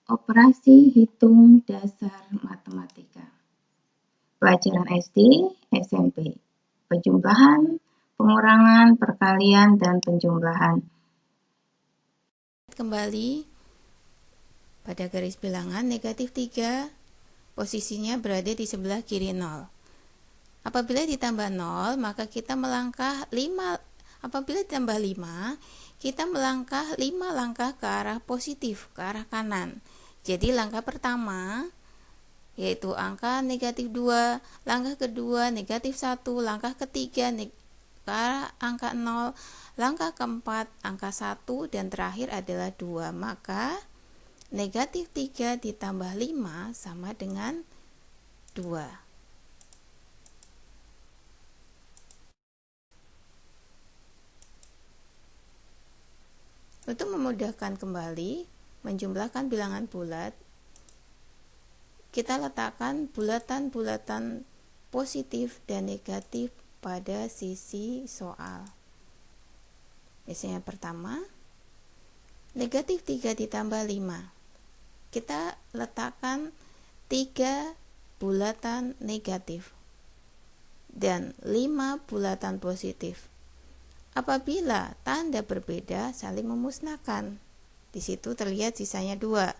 Operasi hitung dasar matematika. Pelajaran SD, SMP. Penjumlahan, pengurangan, perkalian, dan penjumlahan. Kembali pada garis bilangan negatif 3, posisinya berada di sebelah kiri 0. Apabila ditambah 0, maka kita melangkah 5. Apabila ditambah 5, kita melangkah 5 langkah ke arah positif, ke arah kanan. Jadi langkah pertama yaitu angka negatif 2, langkah kedua negatif 1, langkah ketiga ke arah angka 0, langkah keempat angka 1, dan terakhir adalah 2. Maka negatif 3 ditambah 5 sama dengan 2. Untuk memudahkan kembali menjumlahkan bilangan bulat, kita letakkan bulatan-bulatan positif dan negatif pada sisi soal. Misalnya pertama, negatif 3 ditambah 5. Kita letakkan 3 bulatan negatif dan 5 bulatan positif. Apabila tanda berbeda, saling memusnahkan. Di situ terlihat sisanya 2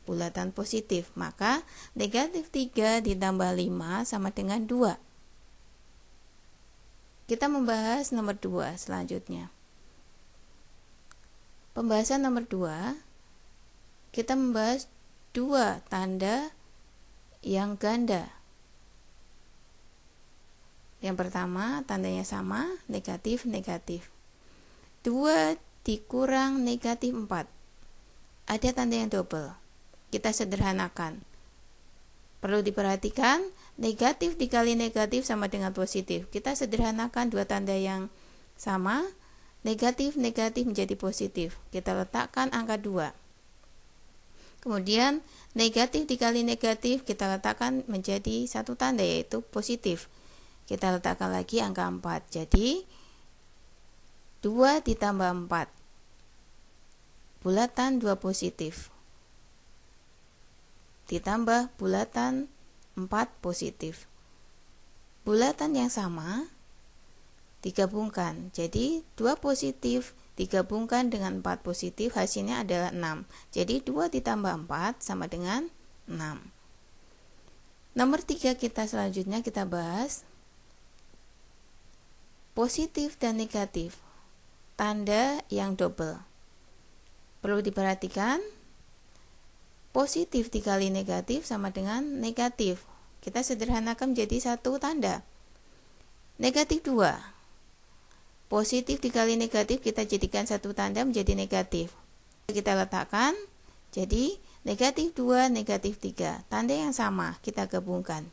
bulatan positif, maka negatif 3 ditambah 5 sama dengan 2. Kita membahas nomor 2 selanjutnya. Pembahasan nomor 2, kita membahas 2 tanda yang ganda. Yang pertama, tandanya sama, negatif, negatif. 2 dikurang negatif 4. Ada tanda yang double. Kita sederhanakan. Perlu diperhatikan, negatif dikali negatif sama dengan positif. Kita sederhanakan 2 tanda yang sama, negatif menjadi positif. Kita letakkan angka 2. Kemudian negatif dikali negatif kita letakkan menjadi 1 tanda, yaitu positif. Kita letakkan lagi angka 4. Jadi 2 ditambah 4, bulatan 2 positif, ditambah bulatan 4 positif. Bulatan yang sama digabungkan. Jadi 2 positif digabungkan dengan 4 positif, hasilnya adalah 6. Jadi 2 ditambah 4 sama dengan 6. Nomor 3 kita selanjutnya kita bahas positif dan negatif, tanda yang double. Perlu diperhatikan, positif dikali negatif sama dengan negatif. Kita sederhanakan menjadi 1 tanda. Negatif 2. Positif dikali negatif kita jadikan 1 tanda menjadi negatif. Kita letakkan jadi negatif 2, negatif 3. Tanda yang sama kita gabungkan.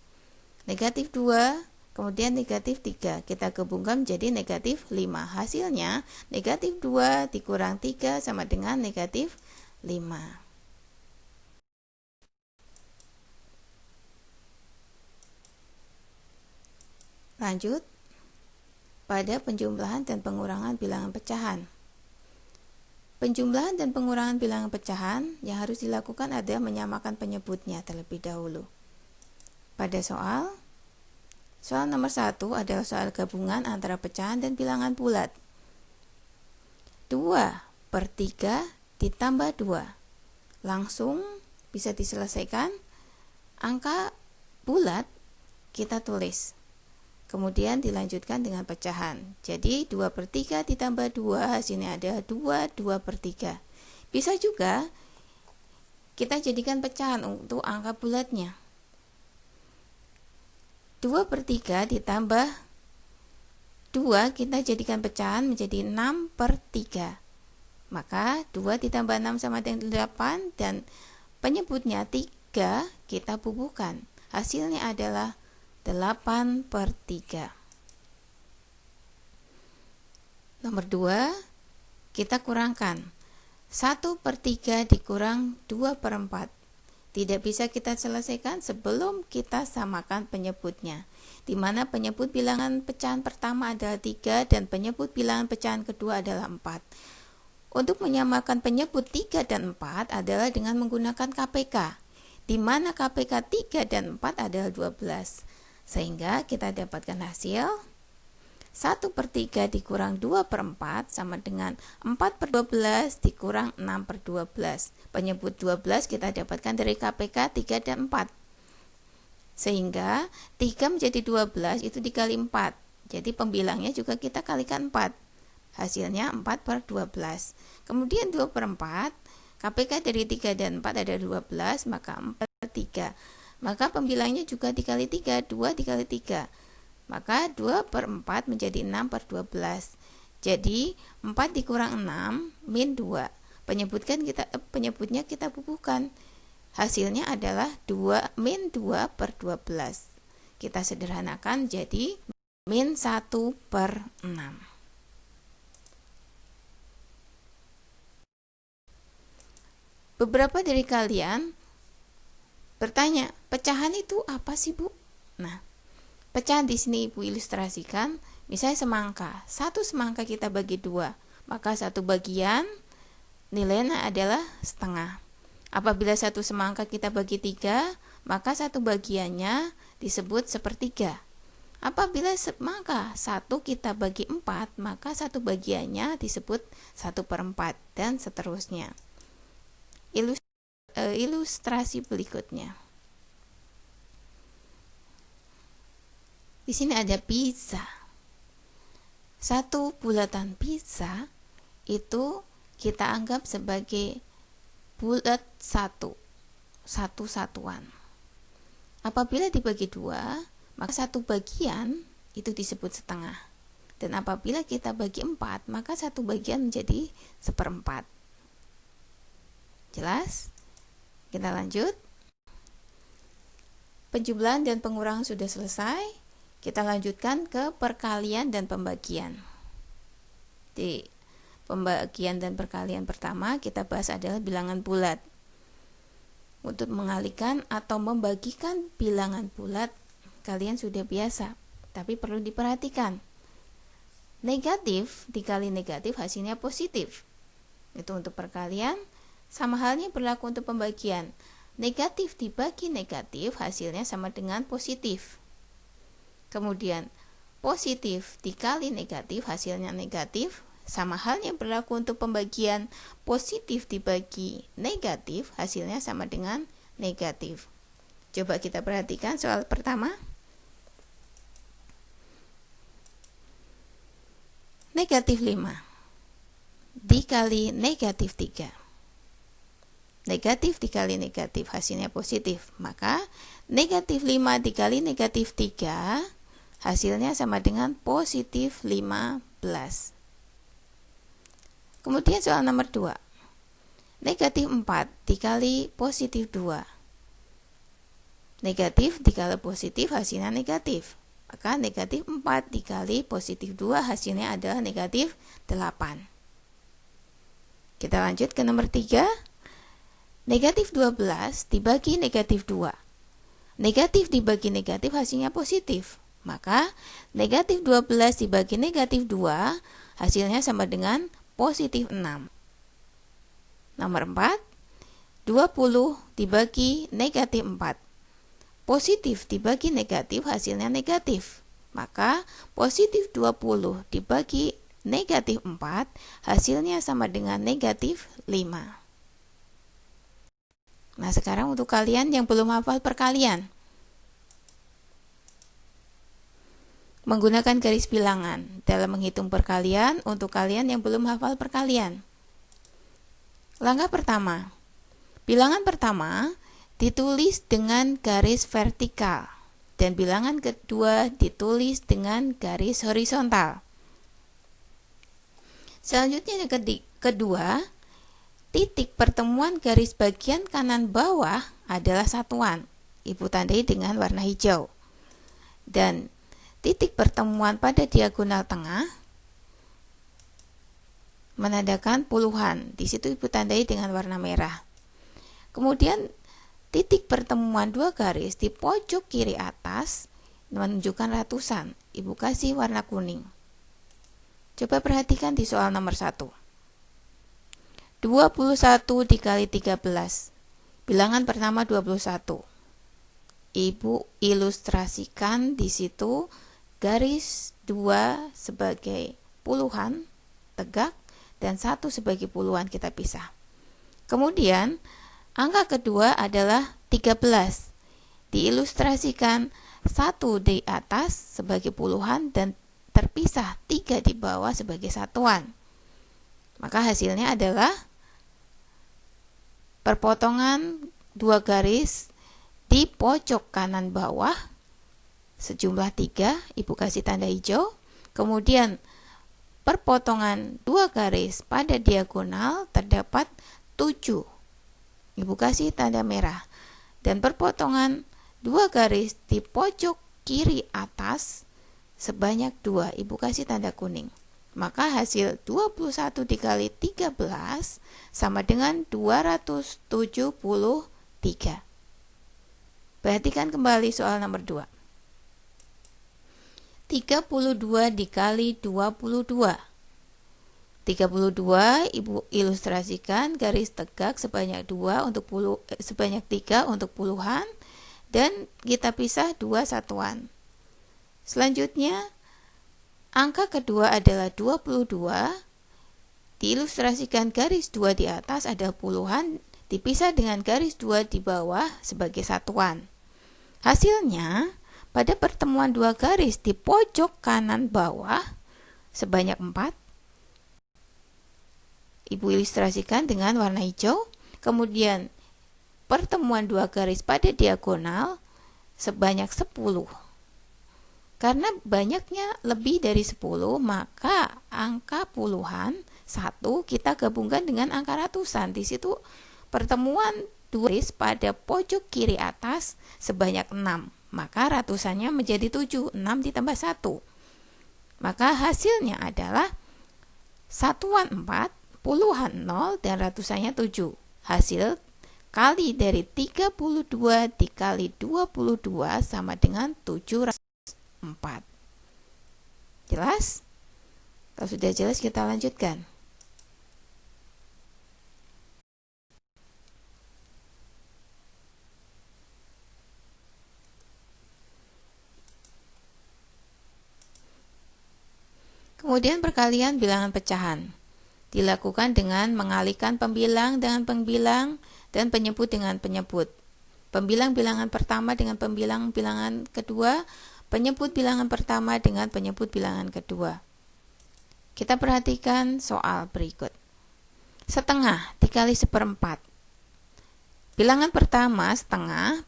Negatif 2, kemudian negatif 3. Kita gabungkan menjadi negatif 5. Hasilnya negatif 2 dikurang 3 sama dengan negatif 5. Lanjut pada penjumlahan dan pengurangan bilangan pecahan. Penjumlahan dan pengurangan bilangan pecahan yang harus dilakukan adalah menyamakan penyebutnya terlebih dahulu. Pada soal nomor 1 adalah soal gabungan antara pecahan dan bilangan bulat. 2/3 ditambah 2. Langsung bisa diselesaikan. Angka bulat kita tulis. Kemudian dilanjutkan dengan pecahan. Jadi 2/3 ditambah 2 hasilnya adalah 2/3. Bisa juga kita jadikan pecahan untuk angka bulatnya. 2/3 ditambah 2 kita jadikan pecahan menjadi 6/3. Maka 2 ditambah 6 sama dengan 8 dan penyebutnya 3 kita bubuhkan. Hasilnya adalah 8/3. Nomor 2, kita kurangkan. 1/3 dikurang 2/4. Tidak bisa kita selesaikan sebelum kita samakan penyebutnya, di mana penyebut bilangan pecahan pertama adalah 3 dan penyebut bilangan pecahan kedua adalah 4. Untuk menyamakan penyebut 3 dan 4 adalah dengan menggunakan KPK, di mana KPK 3 dan 4 adalah 12. Sehingga kita dapatkan hasil 1/3 dikurang 2/4 sama dengan 4/12 dikurang 6/12. Penyebut 12 kita dapatkan dari KPK 3 dan 4. Sehingga 3 menjadi 12 itu dikali 4. Jadi pembilangnya juga kita kalikan 4. Hasilnya 4/12. Kemudian 2/4, KPK dari 3 dan 4 ada 12, maka 4/3. Maka pembilangnya juga dikali 3, 2 dikali 3. Maka 2/4 menjadi 6/12. Jadi 4 dikurang 6 min 2. Penyebutnya kita bubuhkan. Hasilnya adalah 2 min 2/12. Kita sederhanakan jadi min 1/6. Beberapa dari kalian bertanya, pecahan itu apa sih, Bu? Nah, pecahan di sini Ibu ilustrasikan, misalnya semangka. Satu semangka kita bagi 2, maka satu bagian nilainya adalah setengah. Apabila satu semangka kita bagi 3, maka satu bagiannya disebut sepertiga. Apabila semangka 1 kita bagi 4, maka satu bagiannya disebut 1/4 dan seterusnya. Ilustrasi berikutnya. Di sini ada pizza. Satu bulatan pizza itu kita anggap sebagai bulat satu satuan. Apabila dibagi 2, maka satu bagian itu disebut setengah. Dan apabila kita bagi 4, maka satu bagian menjadi 1/4. Jelas? Kita lanjut. Penjumlahan dan pengurangan sudah selesai. Kita lanjutkan ke perkalian dan pembagian. Di pembagian dan perkalian pertama kita bahas adalah bilangan bulat. Untuk mengalihkan atau membagikan bilangan bulat, kalian sudah biasa, tapi perlu diperhatikan. Negatif dikali negatif hasilnya positif. Itu untuk perkalian. Sama halnya berlaku untuk pembagian. Negatif dibagi negatif hasilnya sama dengan positif. Kemudian positif dikali negatif hasilnya negatif. Sama halnya berlaku untuk pembagian. Positif dibagi negatif hasilnya sama dengan negatif. Coba kita perhatikan soal pertama. Negatif 5 dikali negatif 3. Negatif dikali negatif hasilnya positif. Maka negatif 5 dikali negatif 3 hasilnya sama dengan positif 15. Kemudian soal nomor 2. Negatif 4 dikali positif 2. Negatif dikali positif hasilnya negatif. Maka negatif 4 dikali positif 2 hasilnya adalah negatif 8. Kita lanjut ke nomor 3. Negatif 12 dibagi negatif 2. Negatif dibagi negatif hasilnya positif. Maka negatif 12 dibagi negatif 2 hasilnya sama dengan positif 6. Nomor 4. 20 dibagi negatif 4. Positif dibagi negatif hasilnya negatif. Maka positif 20 dibagi negatif 4 hasilnya sama dengan negatif 5. Nah, sekarang untuk kalian yang belum hafal perkalian, menggunakan garis bilangan dalam menghitung perkalian untuk kalian yang belum hafal perkalian. Langkah pertama, bilangan pertama ditulis dengan garis vertikal dan bilangan kedua ditulis dengan garis horizontal. Selanjutnya yang kedua, titik pertemuan garis bagian kanan bawah adalah satuan. Ibu tandai dengan warna hijau. Dan titik pertemuan pada diagonal tengah menandakan puluhan. Di situ ibu tandai dengan warna merah. Kemudian titik pertemuan dua garis di pojok kiri atas menunjukkan ratusan. Ibu kasih warna kuning. Coba perhatikan di soal nomor 1. 21 dikali 13. Bilangan pertama 21. Ibu ilustrasikan di situ garis 2 sebagai puluhan tegak dan 1 sebagai puluhan kita pisah. Kemudian angka kedua adalah 13. Diilustrasikan 1 di atas sebagai puluhan dan terpisah 3 di bawah sebagai satuan. Maka hasilnya adalah perpotongan 2 garis di pojok kanan bawah sejumlah 3, Ibu kasih tanda hijau. Kemudian perpotongan 2 garis pada diagonal terdapat 7, Ibu kasih tanda merah. Dan perpotongan 2 garis di pojok kiri atas sebanyak 2, Ibu kasih tanda kuning. Maka hasil 21 dikali 13 sama dengan 273. Perhatikan kembali soal nomor 2. 32 dikali 22. 32 Ibu ilustrasikan garis tegak sebanyak 3 untuk puluhan dan kita pisah 2 satuan. Selanjutnya angka kedua adalah 22. Diilustrasikan garis 2 di atas adalah puluhan dipisah dengan garis 2 di bawah sebagai satuan. Hasilnya pada pertemuan 2 garis di pojok kanan bawah sebanyak 4. Ibu ilustrasikan dengan warna hijau. Kemudian pertemuan 2 garis pada diagonal sebanyak 10. Karena banyaknya lebih dari 10, maka angka puluhan 1 kita gabungkan dengan angka ratusan. Di situ pertemuan 2 garis pada pojok kiri atas sebanyak 6. Maka ratusannya menjadi 7, 6 ditambah 1. Maka hasilnya adalah satuan 4, puluhan 0, dan ratusannya 7. Hasil kali dari 32 dikali 22 sama dengan 704. Jelas? Kalau sudah jelas kita lanjutkan. Kemudian perkalian bilangan pecahan dilakukan dengan mengalihkan pembilang dengan pembilang dan penyebut dengan penyebut. Pembilang bilangan pertama dengan pembilang bilangan kedua, penyebut bilangan pertama dengan penyebut bilangan kedua. Kita perhatikan soal berikut. Setengah dikali 1/4. Bilangan pertama setengah,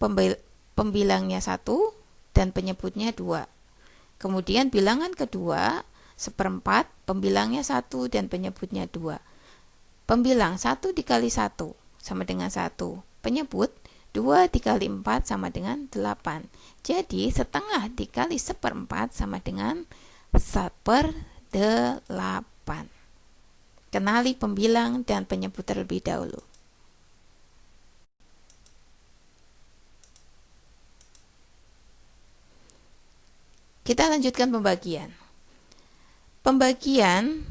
pembilangnya 1 dan penyebutnya 2. Kemudian bilangan kedua 1/4, pembilangnya 1 dan penyebutnya 2. Pembilang 1 dikali 1 sama dengan 1. Penyebut 2 dikali 4 sama dengan 8. Jadi setengah dikali 1/4 sama dengan 1/8. Kenali pembilang dan penyebut terlebih dahulu. Kita lanjutkan pembagian. Pembagian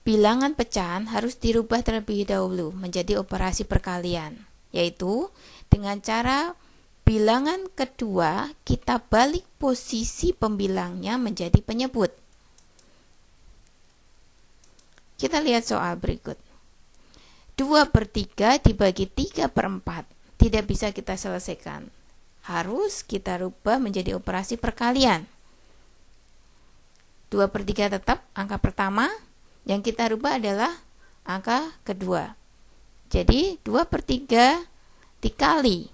bilangan pecahan harus dirubah terlebih dahulu menjadi operasi perkalian, yaitu dengan cara bilangan kedua kita balik posisi pembilangnya menjadi penyebut. Kita lihat soal berikut. 2/3 dibagi 3/4 tidak bisa kita selesaikan. Harus kita rubah menjadi operasi perkalian. 2/3 tetap angka pertama, yang kita rubah adalah angka kedua. Jadi 2/3 dikali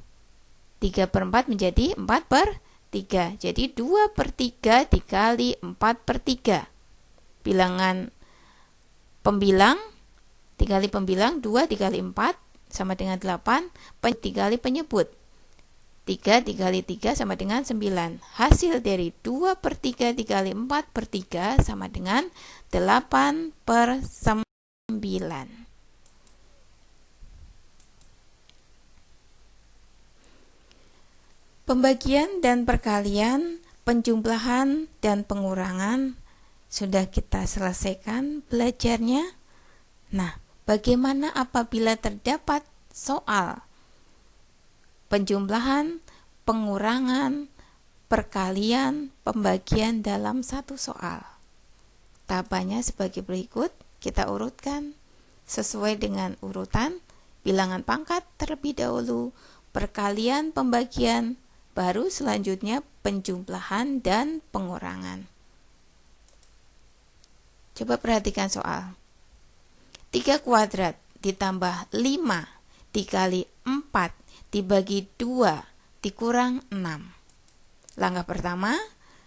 3/4 menjadi 4/3. Jadi 2/3 dikali 4/3. Bilangan pembilang dikali pembilang 2 dikali 4 sama dengan 8, dikali penyebut 3 dikali 3 sama dengan 9. Hasil dari 2/3 dikali 4/3 sama dengan 8/9. Pembagian dan perkalian, penjumlahan dan pengurangan sudah kita selesaikan belajarnya. Nah, Bagaimana apabila terdapat soal penjumlahan, pengurangan, perkalian, pembagian dalam satu soal? Tahapannya sebagai berikut, kita urutkan sesuai dengan urutan bilangan pangkat terlebih dahulu, perkalian, pembagian, baru selanjutnya penjumlahan dan pengurangan. Coba perhatikan soal. 3 kuadrat ditambah 5 dikali 4 dibagi 2 dikurang 6. Langkah pertama,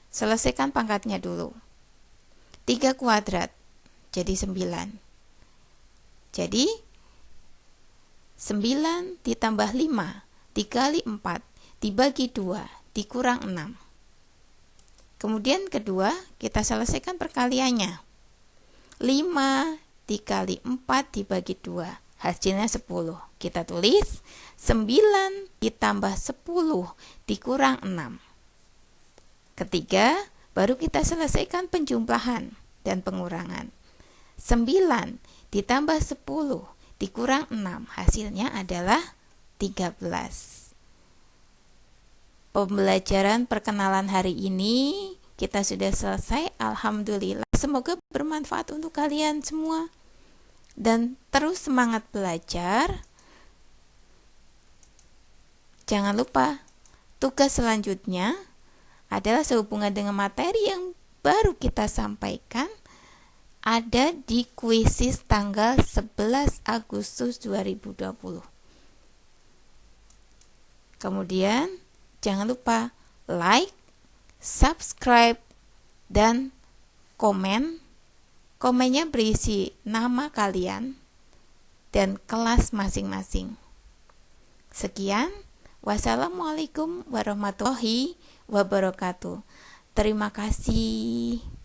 selesaikan pangkatnya dulu. 3 kuadrat jadi 9. Jadi 9 ditambah 5 dikali 4 dibagi 2 dikurang 6. Kemudian kedua, kita selesaikan perkaliannya. 5 dikali 4 dibagi 2, hasilnya 10. Kita tulis 9 ditambah 10 dikurang 6. Ketiga, baru kita selesaikan penjumlahan dan pengurangan. 9 ditambah 10 dikurang 6, hasilnya adalah 13. Pembelajaran perkenalan hari ini kita sudah selesai, alhamdulillah. Semoga bermanfaat untuk kalian semua. Dan terus semangat belajar. Jangan lupa, tugas selanjutnya adalah sehubungan dengan materi yang baru kita sampaikan, ada di kuisis tanggal 11 Agustus 2020. Kemudian, jangan lupa like, subscribe, dan komen. Komennya berisi nama kalian dan kelas masing-masing. Sekian, wassalamualaikum warahmatullahi wabarakatuh. Terima kasih.